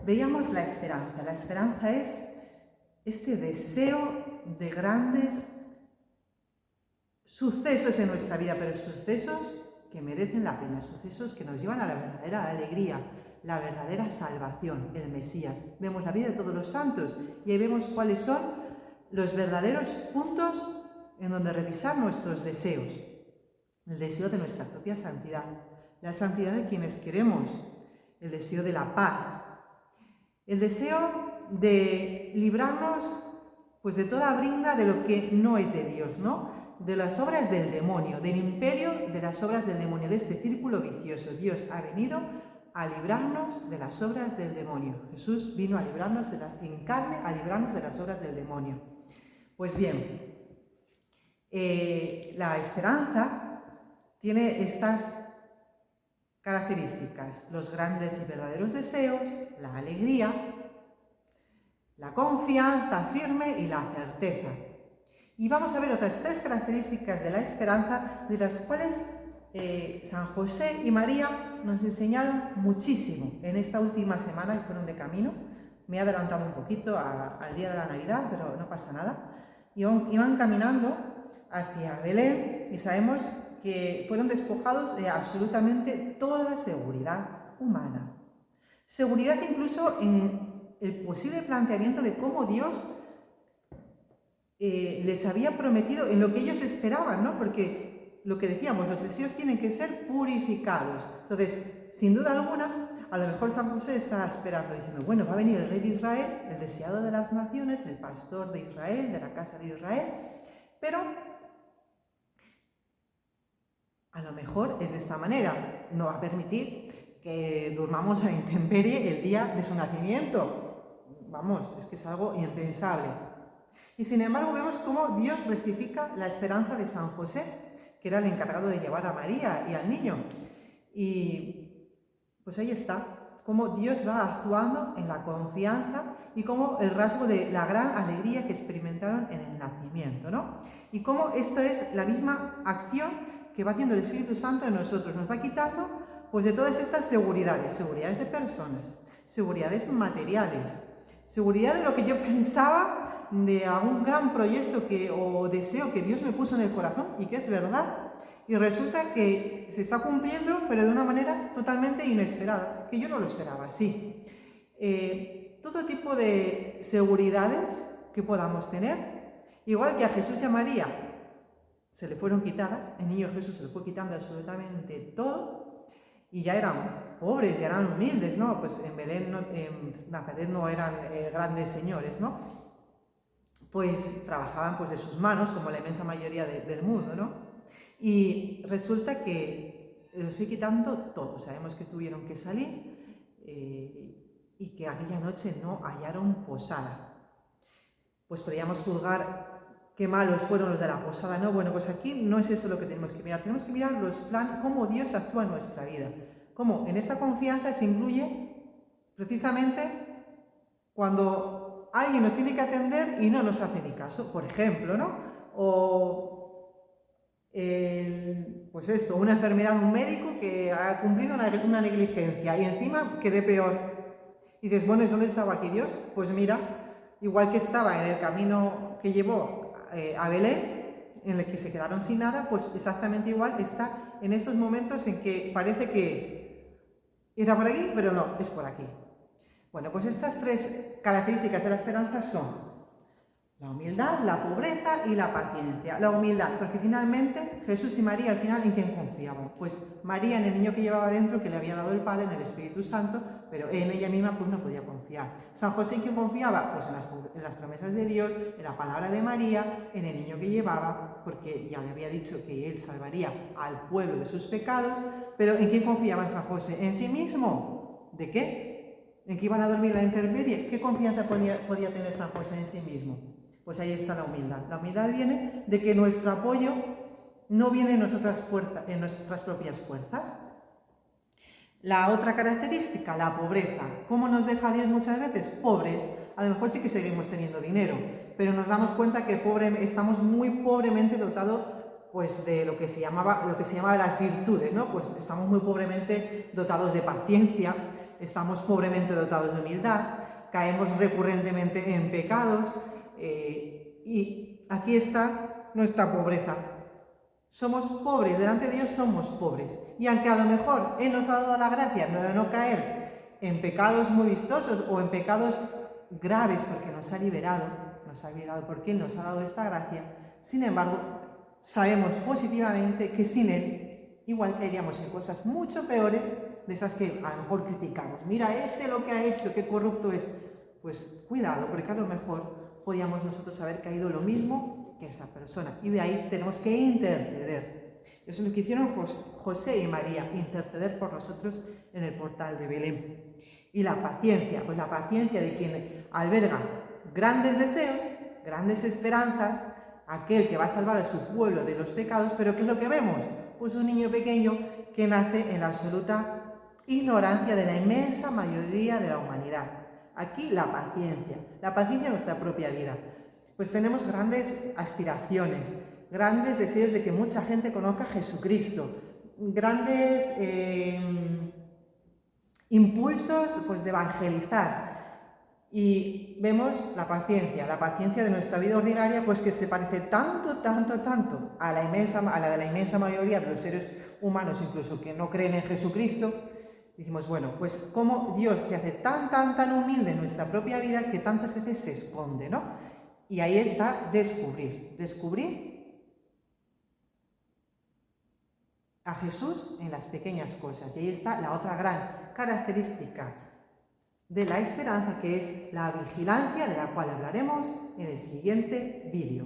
veíamos la esperanza. La esperanza es este deseo de grandes sucesos en nuestra vida, pero sucesos que merecen la pena, sucesos que nos llevan a la verdadera alegría, la verdadera salvación, el Mesías. Vemos la vida de todos los santos y ahí vemos cuáles son los verdaderos puntos en donde revisar nuestros deseos. El deseo de nuestra propia santidad, la santidad de quienes queremos, el deseo de la paz, el deseo de librarnos pues de toda brinda de lo que no es de Dios, ¿no? De las obras del demonio, del imperio de las obras del demonio, de este círculo vicioso. Dios ha venido a librarnos de las obras del demonio. Jesús vino a librarnos en carne, a librarnos de las obras del demonio. Pues bien, la esperanza tiene estas características: los grandes y verdaderos deseos, la alegría, la confianza firme y la certeza. Y vamos a ver otras tres características de la esperanza, de las cuales San José y María nos enseñaron muchísimo en esta última semana que fueron de camino. Me he adelantado un poquito al día de la Navidad, pero no pasa nada. Iban caminando hacia Belén y sabemos que fueron despojados de absolutamente toda seguridad humana. Seguridad incluso en el posible planteamiento de cómo Dios les había prometido, en lo que ellos esperaban, ¿no? Porque lo que decíamos, los deseos tienen que ser purificados. Entonces, sin duda alguna, a lo mejor San José está esperando, diciendo, bueno, va a venir el rey de Israel, el deseado de las naciones, el pastor de Israel, de la casa de Israel, pero a lo mejor es de esta manera, no va a permitir que durmamos a la intemperie el día de su nacimiento. Vamos, es que es algo impensable. Y sin embargo vemos cómo Dios rectifica la esperanza de San José, que era el encargado de llevar a María y al niño. Y pues ahí está, cómo Dios va actuando en la confianza y cómo el rasgo de la gran alegría que experimentaron en el nacimiento, ¿no? Y cómo esto es la misma acción que va haciendo el Espíritu Santo en nosotros, nos va quitando pues de todas estas seguridades de personas, seguridades materiales, seguridad de lo que yo pensaba, de algún gran proyecto o deseo que Dios me puso en el corazón y que es verdad. Y resulta que se está cumpliendo, pero de una manera totalmente inesperada, que yo no lo esperaba así. Todo tipo de seguridades que podamos tener, igual que a Jesús y a María se le fueron quitadas, el niño Jesús se le fue quitando absolutamente todo, y ya eran pobres, ya eran humildes, ¿no? Pues en Belén, en Nazaret no eran grandes señores, ¿no? Pues trabajaban pues de sus manos, como la inmensa mayoría del mundo, ¿no? Y resulta que los fui quitando todo. Sabemos que tuvieron que salir y que aquella noche no hallaron posada. Pues podríamos juzgar qué malos fueron los de la posada, ¿no? Bueno, pues aquí no es eso lo que tenemos que mirar. Tenemos que mirar cómo Dios actúa en nuestra vida. Cómo en esta confianza se incluye precisamente cuando alguien nos tiene que atender y no nos hace ni caso, por ejemplo, ¿no? O pues esto, una enfermedad, un médico que ha cumplido una negligencia y encima quede peor. Y dices, bueno, ¿y dónde estaba aquí Dios? Pues mira, igual que estaba en el camino que llevó a Belén, en el que se quedaron sin nada, pues exactamente igual está en estos momentos en que parece que era por aquí, pero no, es por aquí. Bueno, pues estas tres características de la esperanza son la humildad, la pobreza y la paciencia. La humildad, porque finalmente Jesús y María al final ¿en quién confiaban? Pues María en el niño que llevaba dentro, que le había dado el Padre, en el Espíritu Santo, pero en ella misma pues no podía confiar. San José, ¿en quién confiaba? Pues en las promesas de Dios, en la palabra de María, en el niño que llevaba, porque ya le había dicho que él salvaría al pueblo de sus pecados, pero ¿en quién confiaba San José? ¿En sí mismo? ¿De qué? ¿En que iban a dormir la intemperie? ¿Qué confianza podía tener San José en sí mismo? Pues ahí está la humildad. La humildad viene de que nuestro apoyo no viene en nuestras propias fuerzas. La otra característica, la pobreza. ¿Cómo nos deja Dios muchas veces? Pobres. A lo mejor sí que seguimos teniendo dinero, pero nos damos cuenta que estamos muy pobremente dotados pues, de lo que se llamaba las virtudes, ¿no? Pues estamos muy pobremente dotados de paciencia, estamos pobremente dotados de humildad, caemos recurrentemente en pecados y aquí está nuestra pobreza. Somos pobres, delante de Dios somos pobres. Y aunque a lo mejor Él nos ha dado la gracia de no caer en pecados muy vistosos o en pecados graves porque nos ha liberado porque Él nos ha dado esta gracia, sin embargo, sabemos positivamente que sin Él igual caeríamos en cosas mucho peores de esas que a lo mejor criticamos. Mira, ese lo que ha hecho, qué corrupto es. Pues cuidado, porque a lo mejor podíamos nosotros haber caído lo mismo que esa persona. Y de ahí tenemos que interceder. Eso es lo que hicieron José y María, interceder por nosotros en el portal de Belén. Y la paciencia, pues la paciencia de quien alberga grandes deseos, grandes esperanzas, aquel que va a salvar a su pueblo de los pecados, pero ¿qué es lo que vemos? Pues un niño pequeño que nace en la absoluta ignorancia de la inmensa mayoría de la humanidad. Aquí la paciencia en nuestra propia vida. Pues tenemos grandes aspiraciones, grandes deseos de que mucha gente conozca a Jesucristo, grandes impulsos pues, de evangelizar. Y vemos la paciencia de nuestra vida ordinaria, pues que se parece tanto a la de la inmensa mayoría de los seres humanos, incluso que no creen en Jesucristo. Decimos, bueno, pues cómo Dios se hace tan humilde en nuestra propia vida que tantas veces se esconde, ¿no? Y ahí está descubrir a Jesús en las pequeñas cosas. Y ahí está la otra gran característica de la esperanza, que es la vigilancia, de la cual hablaremos en el siguiente vídeo.